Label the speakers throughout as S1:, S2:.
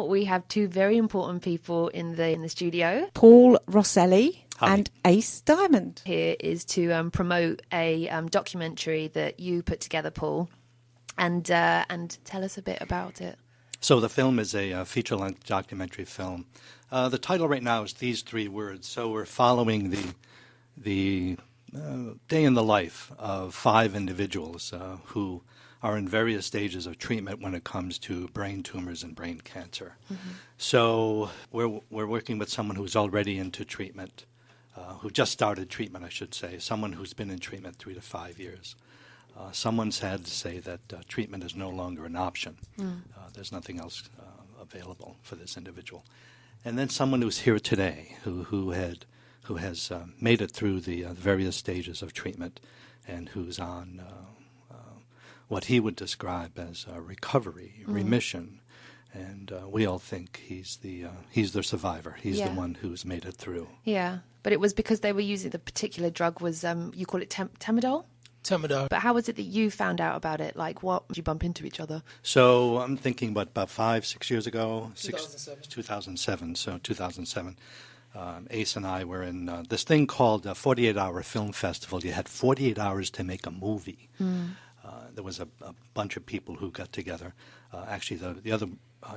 S1: we have two very important people in the studio.
S2: Paul Roselli.
S3: Hi.
S2: And Ace Diamond.
S1: Here is to promote a documentary that you put together, Paul, and tell us a bit about it.
S3: So the film is a feature-length documentary film. The title right now is these three words. So we're following the day in the life of 5 individuals who are in various stages of treatment when it comes to brain tumors and brain cancer. Mm-hmm. So we're working with someone who's already into treatment, who just started treatment, I should say, someone who's been in treatment 3 to 5 years. Someone's had to say that treatment is no longer an option. There's nothing else available for this individual. And then someone who's here today, who has made it through the various stages of treatment, and who's on what he would describe as recovery, remission. And we all think he's the survivor. He's the one who's made it through.
S1: Yeah, but it was because they were using the particular drug was, you call it Temidol?
S4: Temidol.
S1: But how was it that you found out about it? Like, what did you bump into each other?
S3: So I'm thinking, about 5-6 years ago?
S4: 2007.
S3: 2007, so 2007. Ace and I were in this thing called a 48-hour film festival. You had 48 hours to make a movie. There was a bunch of people who got together. Actually, the other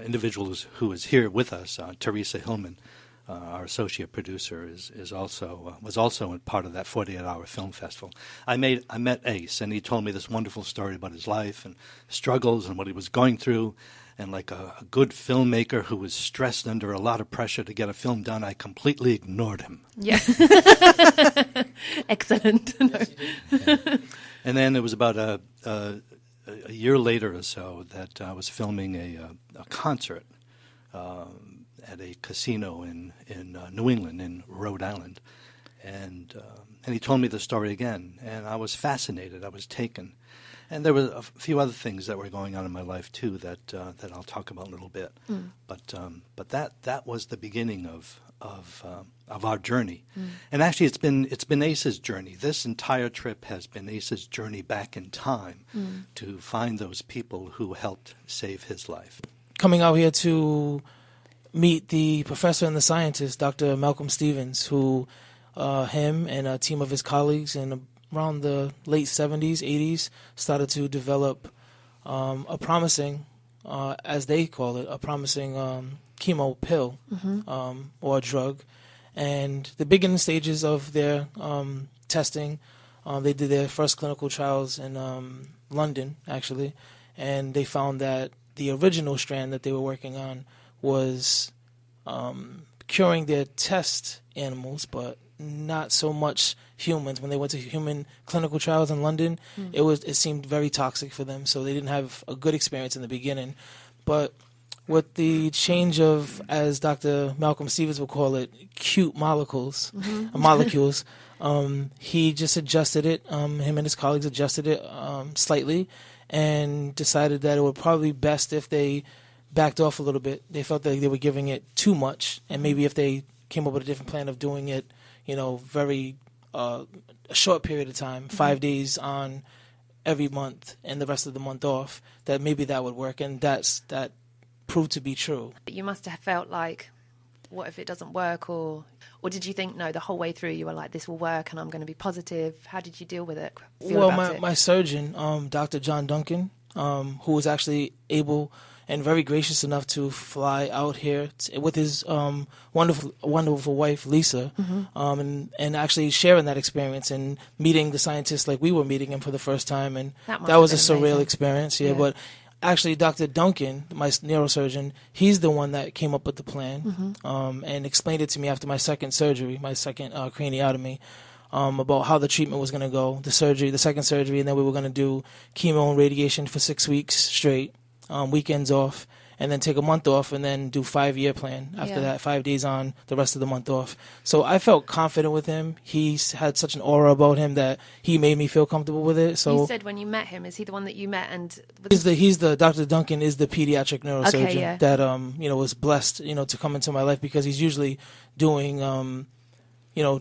S3: individuals who was here with us, Teresa Hillman, our associate producer, was also a part of that 48-hour film festival. I met Ace, and he told me this wonderful story about his life and struggles and what he was going through. And like a good filmmaker who was stressed under a lot of pressure to get a film done, I completely ignored him.
S1: Yeah. Excellent.
S4: Yes, you did.
S3: Yeah. And then it was about a year later or so that I was filming a concert at a casino in New England, in Rhode Island. And he told me the story again, and I was fascinated. I was taken. And there were a few other things that were going on in my life too that I'll talk about in a little bit. But that was the beginning of our journey. And actually, it's been Ace's journey. This entire trip has been Ace's journey back in time to find those people who helped save his life.
S4: Coming out here to meet the professor and the scientist, Dr. Malcolm Stevens, who him and a team of his colleagues in around the late 70s, 80s, started to develop a promising, as they call it, a promising chemo pill or a drug. And the beginning stages of their testing, they did their first clinical trials in London, actually, and they found that the original strand that they were working on was curing their test animals, but not so much humans. When they went to human clinical trials in London, it seemed very toxic for them, so they didn't have a good experience in the beginning. But with the change of, as Dr. Malcolm Stevens would call it, cute molecules, he just adjusted it. Him and his colleagues adjusted it slightly and decided that it would probably be best if they backed off a little bit. They felt that they were giving it too much, and maybe if they came up with a different plan of doing it, very a short period of time, 5 days on every month and the rest of the month off, that maybe that would work, and that proved to be true.
S1: You must have felt like, what if it doesn't work, or did you think, no, the whole way through you were like, this will work and I'm going to be positive? How did you deal with it?
S4: My surgeon, Dr. John Duncan, who was actually able and very gracious enough to fly out here with his wonderful wife, Lisa, and actually sharing that experience and meeting the scientists like we were meeting him for the first time. And that was a surreal amazing experience, yeah. But actually, Dr. Duncan, my neurosurgeon, he's the one that came up with the plan and explained it to me after my second surgery, my second craniotomy, about how the treatment was going to go, the second surgery, and then we were going to do chemo and radiation for 6 weeks straight. Weekends off, and then take a month off, and then do 5-year plan after that, 5 days on, the rest of the month off. So I felt confident with him. He had such an aura about him that he made me feel comfortable with it. So
S1: you said when you met him, is he the one that you met? And
S4: he's the Dr. Duncan is the pediatric neurosurgeon that was blessed to come into my life, because he's usually doing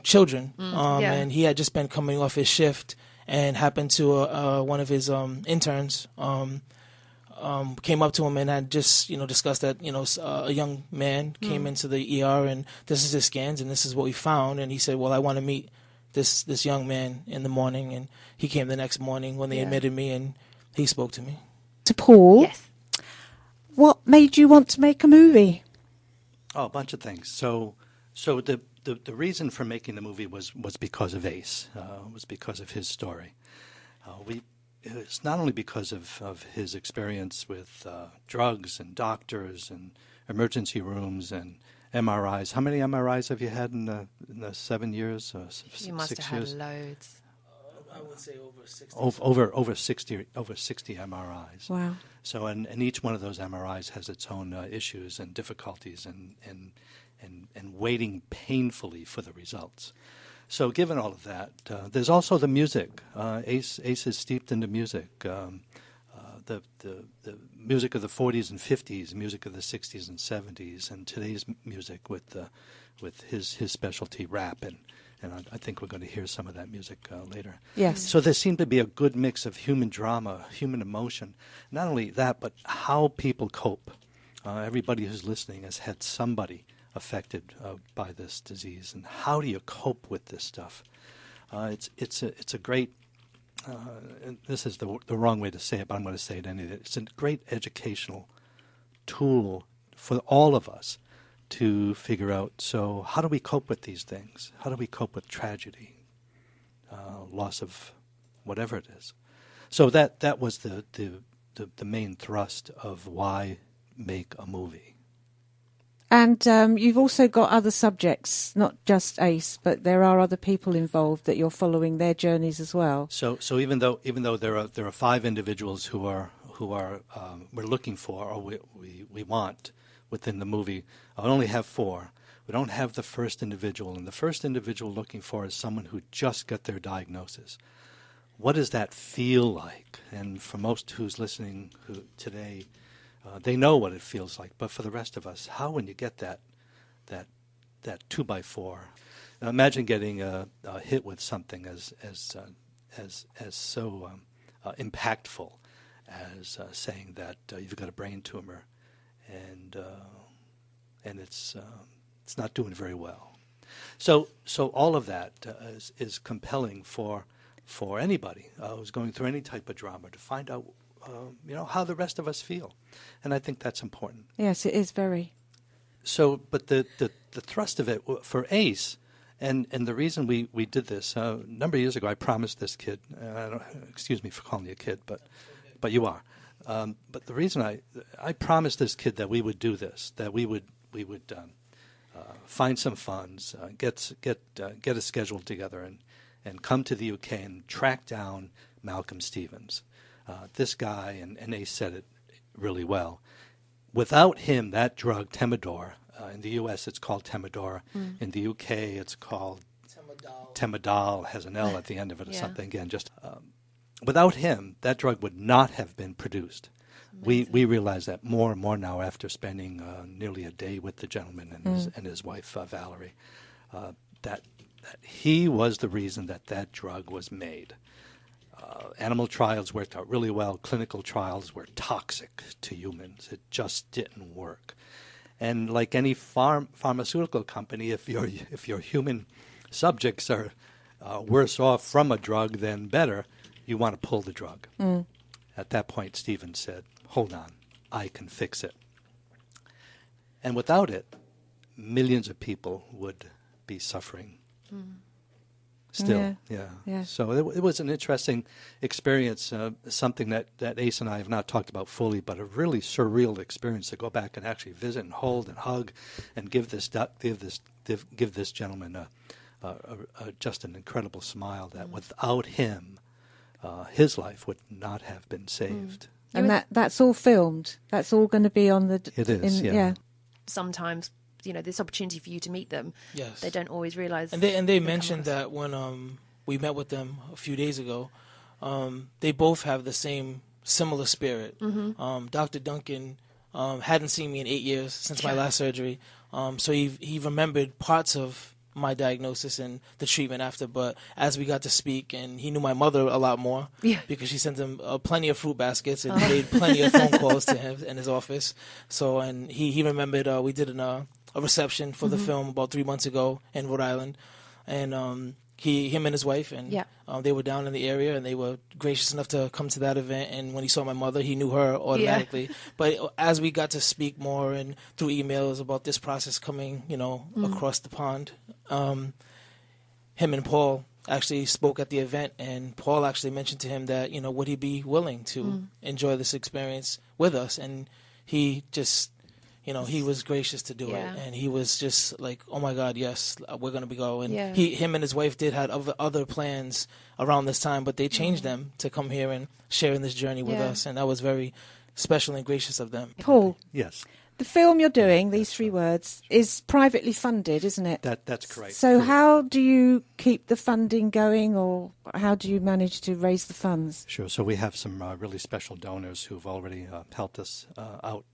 S4: children, and he had just been coming off his shift and happened to one of his interns. came up to him and had just, discussed that, a young man came into the ER and this is his scans and this is what we found. And he said, well, I want to meet this young man in the morning. And he came the next morning when they admitted me and he spoke to me.
S2: To Paul,
S1: Yes.
S2: what made you want to make a movie?
S3: Oh, a bunch of things. So the reason for making the movie was because of Ace. Was because of his story. It's not only because of his experience with drugs and doctors and emergency rooms and MRIs. How many MRIs have you had in the 7 years?
S1: You must
S3: 6
S1: have
S3: years?
S1: had loads.
S4: I would say over 60.
S3: Over 60 MRIs.
S2: Wow.
S3: So and each one of those MRIs has its own issues and difficulties and waiting painfully for the results. So given all of that, there's also the music. Ace is steeped into music. The music of the 40s and 50s, music of the 60s and 70s, and today's music with his specialty rap, and I think we're going to hear some of that music later.
S2: Yes.
S3: So there seemed to be a good mix of human drama, human emotion. Not only that, but how people cope. Everybody who's listening has had somebody affected by this disease, and how do you cope with this stuff? It's a great. And this is the wrong way to say it, but I'm going to say it anyway. It's a great educational tool for all of us to figure out. So how do we cope with these things? How do we cope with tragedy, loss of whatever it is? So that was the main thrust of why make a movie.
S2: And you've also got other subjects, not just Ace, but there are other people involved that you're following their journeys as well.
S3: So even though there are 5 individuals who are we're looking for, or we want within the movie, I only have 4. We don't have the first individual, and the first individual looking for is someone who just got their diagnosis. What does that feel like? And for most who's listening today, they know what it feels like. But for the rest of us, how when you get that 2x4, imagine getting hit with something as so impactful as saying that you've got a brain tumor and it's not doing very well. So all of that is compelling for anybody who's going through any type of drama to find out how the rest of us feel, and I think that's important.
S2: Yes, it is very.
S3: So, but the thrust of it for Ace, and the reason we did this a number of years ago, I promised this kid. Excuse me for calling you a kid, but you are. But the reason I promised this kid that we would do this, that we would find some funds, get a schedule together, and come to the UK and track down Malcolm Stevens. This guy, and Ace said it really well. Without him, that drug, Temodor, in the U.S. it's called Temodor. In the U.K. it's called Temodal, has an L at the end of it or something. Again, just without him, that drug would not have been produced. We realize that more and more now after spending nearly a day with the gentleman and his wife, Valerie, that he was the reason that drug was made. Animal trials worked out really well. Clinical trials were toxic to humans. It just didn't work. And like any pharmaceutical company, if your human subjects are worse off from a drug than better, you want to pull the drug. At that point, Stephen said, "Hold on, I can fix it." And without it, millions of people would be suffering. Still, yeah. So it was an interesting experience, something that Ace and I have not talked about fully, but a really surreal experience to go back and actually visit and hold and hug and give this gentleman just an incredible smile that without him, his life would not have been saved.
S2: And that's all filmed. That's all going to be on the.
S3: It is, yeah.
S1: Sometimes, this opportunity for you to meet them.
S4: Yes.
S1: They don't always realise.
S4: And they mentioned that when we met with them a few days ago, they both have the similar spirit. Dr. Duncan hadn't seen me in 8 years since my last surgery, so he remembered parts of my diagnosis and the treatment after. But as we got to speak, and he knew my mother a lot more because she sent him plenty of fruit baskets and made plenty of phone calls to him in his office. So, and he remembered we did a reception for the film about 3 months ago in Rhode Island, and him and his wife, and they were down in the area, and they were gracious enough to come to that event. And when he saw my mother, he knew her automatically. But as we got to speak more and through emails about this process coming, across the pond, him and Paul actually spoke at the event, and Paul actually mentioned to him that, would he be willing to enjoy this experience with us? And he just... he was gracious to do it, and he was just like, "Oh my God, yes, we're gonna be going." Him and his wife did had other plans around this time, but they changed them to come here and share in this journey with us, and that was very special and gracious of them.
S2: Paul,
S3: Yes,
S2: the film you're doing, these 3 words, is privately funded, isn't it?
S3: that's correct.
S2: So how do you keep the funding going, or how do you manage to raise the funds?
S3: Sure. So we have some really special donors who've already helped us out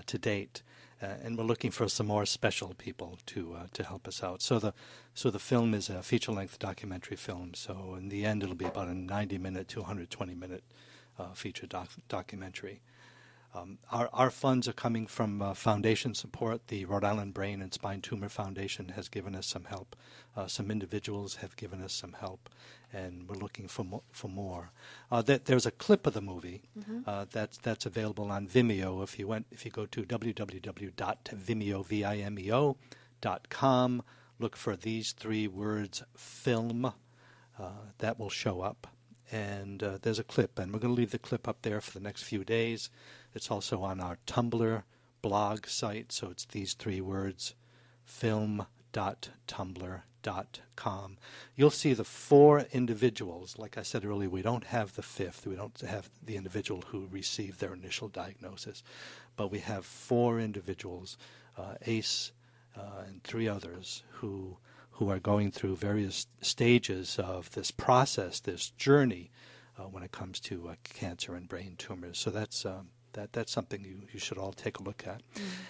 S3: to date. And we're looking for some more special people to help us out. So the film is a feature-length documentary film. So in the end, it'll be about a 90-minute to 120-minute feature documentary. Our funds are coming from foundation support. The Rhode Island Brain and Spine Tumour Foundation has given us some help. Some individuals have given us some help, and we're looking for more. There's a clip of the movie that's available on Vimeo. If you go to www.vimeo.com, look for these 3 words, film. That will show up. And there's a clip, and we're going to leave the clip up there for the next few days. It's also on our Tumblr blog site, so it's these 3 words, film.tumblr.com. You'll see the 4 individuals. Like I said earlier, we don't have the 5th. We don't have the individual who received their initial diagnosis, but we have 4 individuals, Ace and 3 others, who are going through various stages of this process, this journey, when it comes to cancer and brain tumors. So that's something you should all take a look at.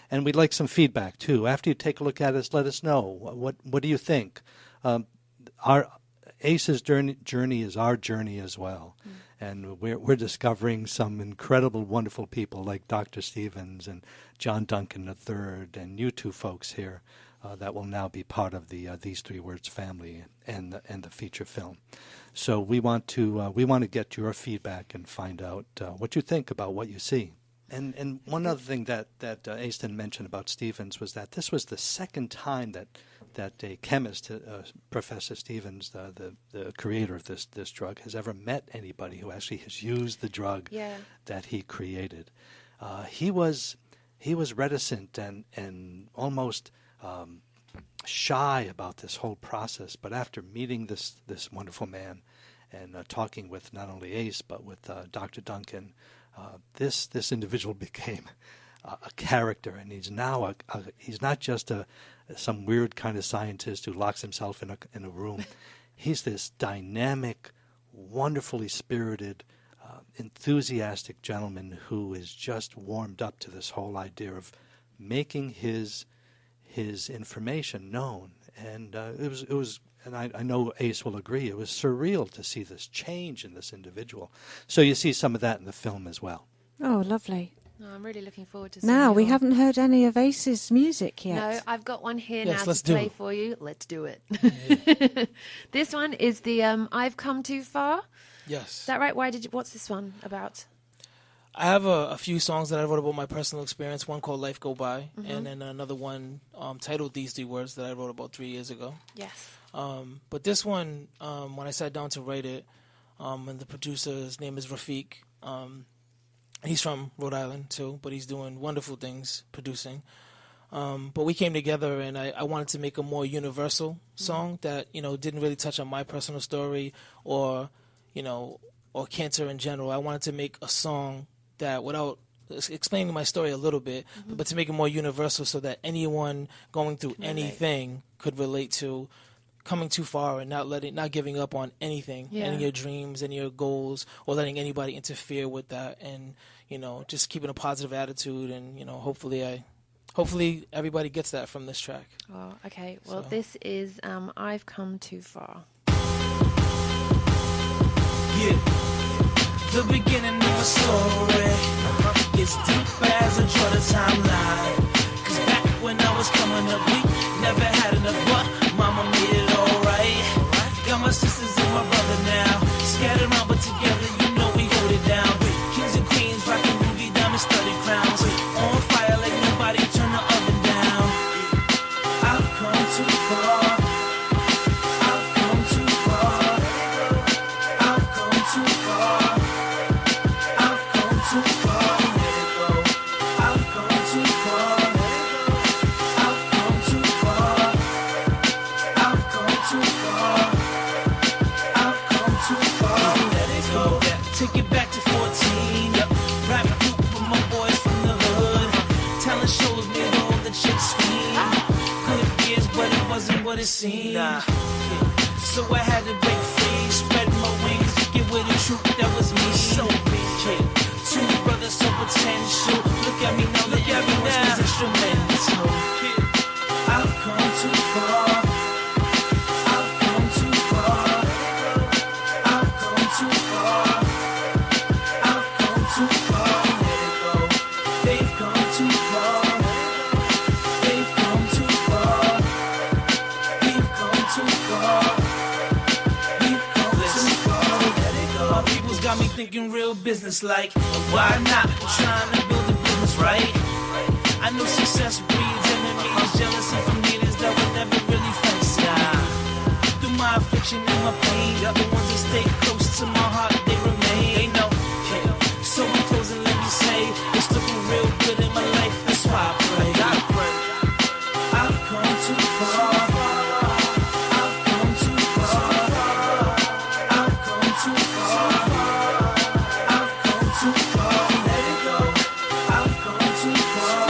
S3: And we'd like some feedback, too. After you take a look at us, let us know. What do you think? Our ACE's journey is our journey as well. And we're discovering some incredible, wonderful people like Dr. Stevens and John Duncan III and you 2 folks here. That will now be part of the These 3 Words family and the feature film. So we want to get your feedback and find out what you think about what you see. And one other thing that Ace didn't mention about Stevens was that this was the second time that a chemist, Professor Stevens, the creator of this drug, has ever met anybody who actually has used the drug that he created. He was reticent and almost shy about this whole process, but after meeting this wonderful man and talking with not only Ace but with Dr. Duncan, this individual became a character, and he's now he's not just some weird kind of scientist who locks himself in a room. He's this dynamic, wonderfully spirited, enthusiastic gentleman who is just warmed up to this whole idea of making his information known, and it was, and I know Ace will agree, it was surreal to see this change in this individual. So you see some of that in the film as well.
S2: Oh, lovely.
S1: No, I'm really looking forward to seeing
S2: Now, we
S1: your-
S2: haven't heard any of Ace's music yet.
S1: No, I've got one here
S4: Yes,
S1: now
S4: let's
S1: to
S4: do
S1: play
S4: it.
S1: for you. Let's do it. This one is the I've Come Too Far.
S4: Yes.
S1: Is that right? What's this one about?
S4: I have a few songs that I wrote about my personal experience, one called Life Go By, and then another one titled These 3 Words that I wrote about 3 years ago.
S1: Yes.
S4: But this one, when I sat down to write it, and the producer's name is Rafiq, he's from Rhode Island too, but he's doing wonderful things producing. But we came together, and I wanted to make a more universal song that, didn't really touch on my personal story or cancer in general. I wanted to make a song that, without explaining my story a little bit, but to make it more universal so that anyone going through anything could relate to coming too far and not giving up on anything, any of your dreams and your goals, or letting anybody interfere with that, and just keeping a positive attitude, and hopefully hopefully everybody gets that from this track.
S1: Oh, okay. Well,
S4: So.
S1: this is I've Come Too Far.
S5: Yeah, the beginning of a story. It's deep as I draw the timeline. Cause back when I was coming up, we never had enough, but mama made it alright. Got my sisters and my brother now, scattered around but together, you know we hold it down. Kings and queens rocking ruby diamond studded crowns, on fire like nobody, turn the oven down. I've come too far. I've come too far. I've come too far. I've come too far. Let it go. I've come too far. I've come too far. I've come too far. I've come too far. Let it go. Take it back to 14. Rap group with my boys from the hood. Talent shows made all the chicks fiend. Good years, but it wasn't what it seemed. So I had to break free, spread my wings, get with the truth that was me. So big, two brothers, so potential. Look at me now, look at me now. Was instrumental. I've come too far. I've come too far. I've come too far. I've come too far. Let it go. They've come too far. They've come too far. We've come too far. We've come too far. Let it go. My people's got me thinking real business like, why not? Trying to build a business, right? I know success breeds enemies, jealousy from leaders that would never really face. Through my affliction and my pain, the ones that stay close to my heart, they remain. They know. So in closing, let me say, it's looking real good in my life. That's why I pray. I've come too far. I've come too far. I've come too far. I've come too far. Let it go. I've come too far.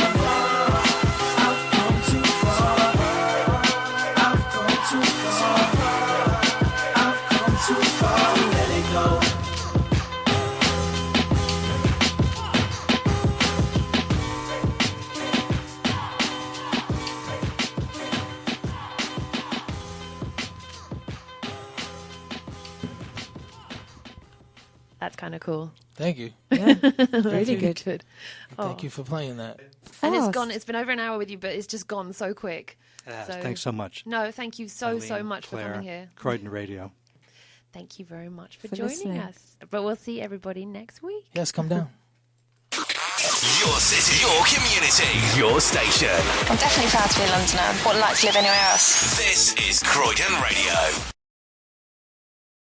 S5: I've come too far. I've come too far. I've come too far. Let it go.
S1: That's kind of cool.
S4: Thank you.
S1: That's
S2: really good.
S4: Thank you for playing that.
S1: And it's
S2: Fast.
S1: gone. It's been over an hour with you, but it's just gone so quick.
S3: Yes,
S1: So-
S3: thanks so much.
S1: No, thank you so
S3: Eileen,
S1: much
S3: Claire,
S1: for coming here.
S3: Croydon Radio.
S1: Thank you very much for
S2: For
S1: joining
S2: listening.
S1: us. But we'll see everybody next week.
S4: Yes, come down.
S6: Your city, your community, your station.
S7: I'm definitely proud to be a Londoner. Wouldn't like to live anywhere else.
S6: This is Croydon Radio.